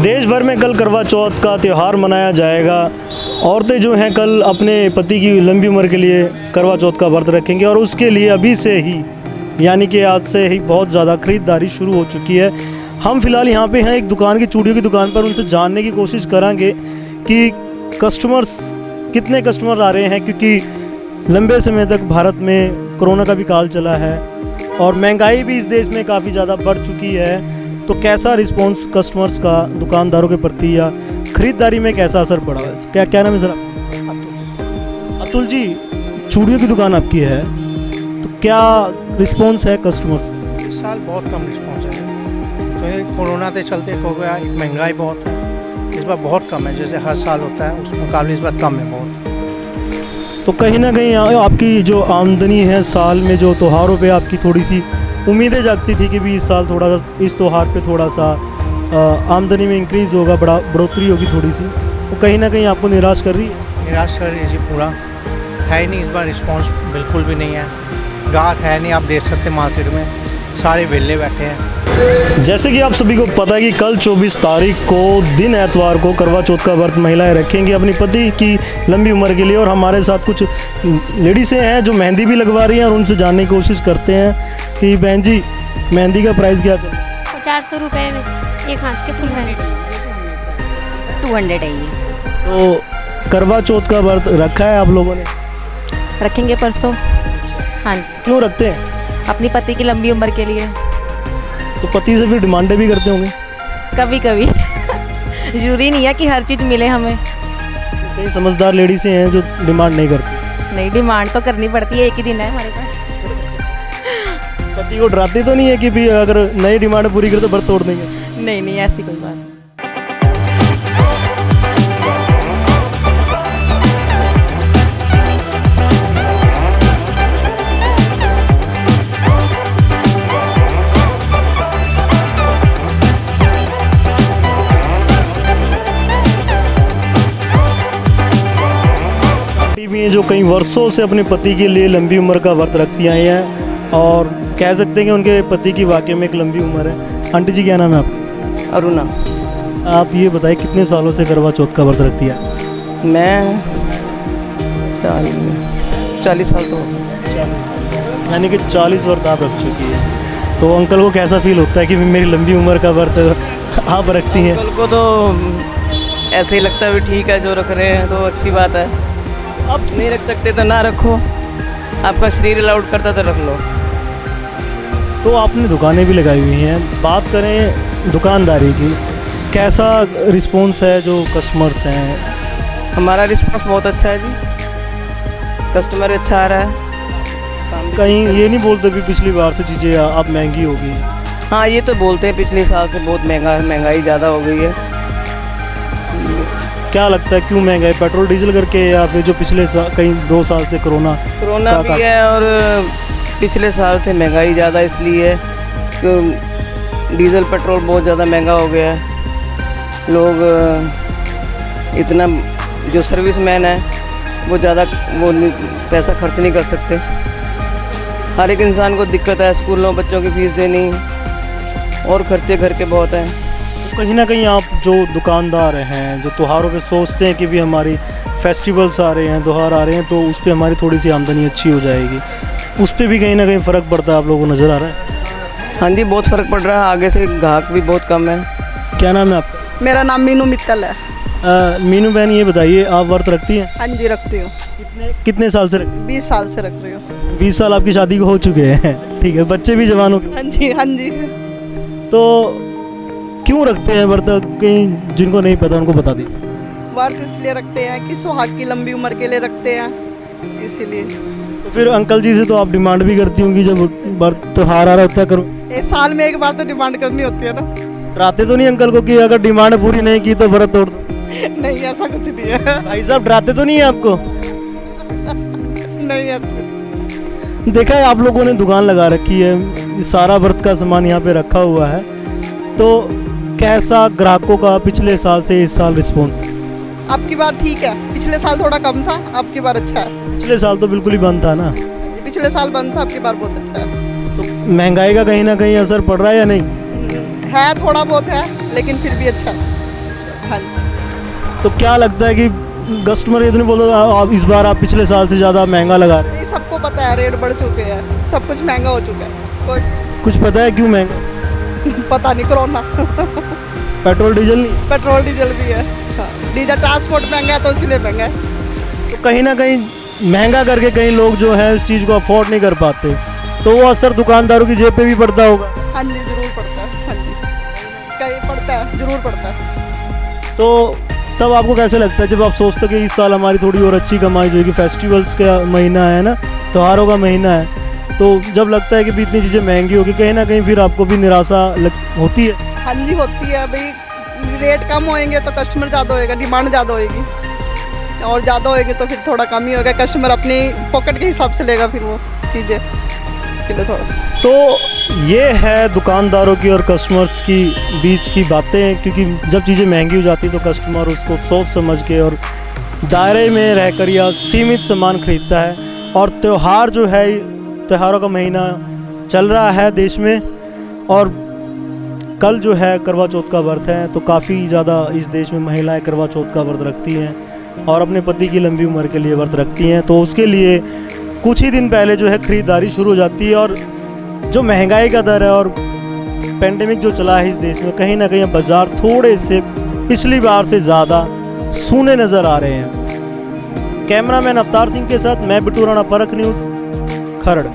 देश भर में कल करवा चौथ का त्यौहार मनाया जाएगा। औरतें जो हैं कल अपने पति की लंबी उम्र के लिए करवा चौथ का व्रत रखेंगे और उसके लिए अभी से ही यानी कि आज से ही बहुत ज़्यादा ख़रीदारी शुरू हो चुकी है। हम फ़िलहाल यहाँ पे हैं एक दुकान की, चूड़ियों की दुकान पर। उनसे जानने की कोशिश करेंगे कि कितने कस्टमर आ रहे हैं, क्योंकि लंबे समय तक भारत में कोरोना का भी काल चला है और महंगाई भी इस देश में काफ़ी ज़्यादा बढ़ चुकी है। तो कैसा रिस्पांस कस्टमर्स का दुकानदारों के प्रति या ख़रीदारी में कैसा असर पड़ा है? क्या नाम है सर आपका? अतुल जी, चूड़ियों की दुकान आपकी है, तो क्या रिस्पांस है कस्टमर्स का? इस साल बहुत कम रिस्पांस है, तो ये कोरोना के चलते हो गया, एक महंगाई बहुत है, इस बार बहुत कम है। जैसे हर साल होता है उस मुकाबले इस बार कम है बहुत। तो कहीं ना कहीं आपकी जो आमदनी है साल में, जो त्योहारों पे आपकी थोड़ी सी उम्मीदें जागती थी कि भी इस साल थोड़ा सा इस त्यौहार पे थोड़ा सा आमदनी में इंक्रीज़ होगा, बढ़ोतरी होगी थोड़ी सी, तो कहीं ना कहीं आपको निराश कर रही है? निराश कर रही है जी, पूरा है ही नहीं इस बार रिस्पांस, बिल्कुल भी नहीं है। ग्राहक है नहीं, आप देख सकते मार्केट में सारे वेले बैठे हैं। जैसे कि आप सभी को पता है कि कल 24 तारीख को दिन एतवार को करवा चौथ का व्रत महिलाएं रखेंगी अपनी पति की लंबी उम्र के लिए। और हमारे साथ कुछ लेडीज़ें हैं जो मेहंदी भी लगवा रही हैं और उनसे जानने की कोशिश करते हैं कि बहन जी, मेहंदी का प्राइस क्या चल रहा है? 400 रुपये में एक हाथ के फुल मेहंदी, 200 है ये। तो करवा चौथ का व्रत रखा है आप लोगों ने? रखेंगे परसों। हाँ जी। क्यों रखते हैं? अपनी पति की लंबी उम्र के लिए। तो पति से फिर डिमांडें भी करते होंगे? कभी कभी जरूरी नहीं है कि हर चीज़ मिले हमें। कई समझदार लेडीज़ें हैं जो डिमांड नहीं करती। नहीं, डिमांड तो करनी पड़ती है, एक ही दिन है हमारे पास। पति को डराते तो नहीं है कि भी अगर नई डिमांड पूरी करे तो व्रत तोड़ देंगे? नहीं नहीं, ऐसी कोई बात नहीं। भी हैं जो कई वर्षों से अपने पति के लिए लंबी उम्र का व्रत रखती आई हैं और कह सकते हैं कि उनके पति की वाकई में एक लंबी उम्र है। आंटी जी, क्या नाम है आपका? अरुणा। आप ये बताइए कितने सालों से करवा चौथ का व्रत रखती है? मैं 40 साल तो हो गए। यानी कि 40 व्रत आप रख चुकी है। तो अंकल को कैसा फील होता है कि मेरी लंबी उम्र का व्रत आप रखती हैं? अंकल को तो ऐसे ही लगता है भी ठीक है, जो रख रहे हैं तो अच्छी बात है। अब नहीं रख सकते तो ना रखो, आपका शरीर अलाउड करता तो रख लो। तो आपने दुकानें भी लगाई हुई हैं, बात करें दुकानदारी की, कैसा रिस्पॉन्स है जो कस्टमर्स हैं? हमारा रिस्पांस बहुत अच्छा है जी, कस्टमर अच्छा आ रहा है। कहीं ये नहीं बोलते भी पिछली बार से चीज़ें आप महंगी होगी? हाँ, ये तो बोलते हैं पिछले साल से बहुत महंगाई ज़्यादा हो गई है। क्या लगता है क्यों महंगाई? पेट्रोल डीजल करके या फिर जो पिछले कहीं 2 साल से कोरोना भी है और पिछले साल से महंगाई ज़्यादा इसलिए है कि डीजल पेट्रोल बहुत ज़्यादा महंगा हो गया है। लोग इतना, जो सर्विसमैन है वो ज़्यादा पैसा खर्च नहीं कर सकते। हर एक इंसान को दिक्कत है, स्कूलों बच्चों की फ़ीस देनी और खर्चे घर के बहुत हैं। कहीं ना कहीं आप जो दुकानदार हैं जो त्योहारों पे सोचते हैं कि भी हमारी फेस्टिवल्स आ रहे हैं, त्यौहार आ रहे हैं, तो उस पर हमारी थोड़ी सी आमदनी अच्छी हो जाएगी, उस पर भी कहीं ना कहीं फ़र्क पड़ता है आप लोगों को नज़र आ रहा है? हाँ जी, बहुत फ़र्क पड़ रहा है, आगे से ग्राहक भी बहुत कम है। क्या नाम है आपका? मेरा नाम मीनू मित्तल है। मीनू बहन, ये बताइए आप व्रत रखती हैं? हाँ जी, रखती हूँ। कितने साल से रखती? 20 साल से रख रही हूँ। 20 साल आपकी शादी को हो चुके हैं, ठीक है, बच्चे भी जवान हो गए? हाँ जी, हाँ जी। तो क्यों रखते हैं व्रत? कहीं जिनको नहीं पता उनको बता दीजिए। व्रत इसलिए रखते हैं कि सुहाग की लंबी उम्र के लिए रखते हैं, इसीलिए। तो फिर अंकल जी से तो आप डिमांड भी करती होंगी जब व्रत त्योहार आ रहा होता है, करो? एक साल में एक बार तो डिमांड करनी होती है ना। डराते तो नहीं अंकल को कि अगर डिमांड पूरी नहीं की तो व्रत तोड़ दो? नहीं, ऐसा कुछ नहीं है। भाई साहब, डराते तो नहीं है आपको? नहीं, ऐसा कुछ। देखा है आप लोगों ने दुकान लगा रखी है, सारा व्रत का सामान यहाँ पे रखा हुआ है, तो कैसा ग्राहकों का पिछले साल से इस साल रिस्पॉन्स है? आपकी बार ठीक है, पिछले साल थोड़ा कम था, आपकी बार अच्छा है। पिछले साल तो बिल्कुल ही बंद था ना? पिछले साल बंद था, आपकी बार बहुत अच्छा है। तो महंगाई का कहीं ना कहीं असर पड़ रहा है या नहीं? है, थोड़ा बहुत है, लेकिन फिर भी अच्छा है। हाँ जी। तो क्या लगता है कि कस्टमर ये तो नहीं बोलता आप इस बार आप पिछले साल से ज़्यादा महंगा लगा रहे ये सबको पता है रेट बढ़ चुके हैं, सब कुछ महंगा हो चुका है। कोई हैं, कुछ पता है क्यों महंगा? पता नहीं, कोरोना। पेट्रोल डीजल नहीं, पेट्रोल डीजल भी है। हाँ, डीजल ट्रांसपोर्ट महंगा है तो इसलिए महंगा है। तो कहीं ना कहीं महंगा करके कई लोग जो हैं इस चीज़ को अफोर्ड नहीं कर पाते, तो वो असर दुकानदारों की जेब पे भी पड़ता होगा। हाँ जी, जरूर पड़ता है। हाँ जी, कहीं पड़ता है, जरूर पड़ता है। तो तब आपको कैसे लगता है जब आप सोचते हो कि इस साल हमारी थोड़ी और अच्छी कमाई जो है कि फेस्टिवल्स का महीना है ना, त्योहारों का महीना है, तो जब लगता है कि भी इतनी चीज़ें महंगी होगी कहीं ना कहीं फिर आपको भी निराशा होती है? हाँ जी, होती है भाई। रेट कम होएंगे तो कस्टमर ज़्यादा होएगा, डिमांड ज़्यादा होएगी, और ज़्यादा होएगी तो फिर थोड़ा कम ही होगा। कस्टमर अपनी पॉकेट के हिसाब से लेगा फिर वो चीज़ें, इसलिए थोड़ा। तो ये है दुकानदारों की और कस्टमर्स की बीच की बातें, क्योंकि जब चीज़ें महंगी हो जाती तो कस्टमर उसको सोच समझ के और दायरे में रहकर या सीमित सामान खरीदता है। और त्यौहार जो है, त्योहारों का महीना चल रहा है देश में, और कल जो है करवा चौथ का व्रत है, तो काफ़ी ज़्यादा इस देश में महिलाएं करवा चौथ का व्रत रखती हैं और अपने पति की लंबी उम्र के लिए व्रत रखती हैं। तो उसके लिए कुछ ही दिन पहले जो है ख़रीदारी शुरू हो जाती है, और जो महंगाई का दर है और पेंडेमिक जो चला है इस देश में, कहीं ना कहीं बाज़ार थोड़े से पिछली बार से ज़्यादा सूने नज़र आ रहे हैं। कैमरामैन अवतार सिंह के साथ मैं बिट्टू राणा, परख न्यूज़, खरड़।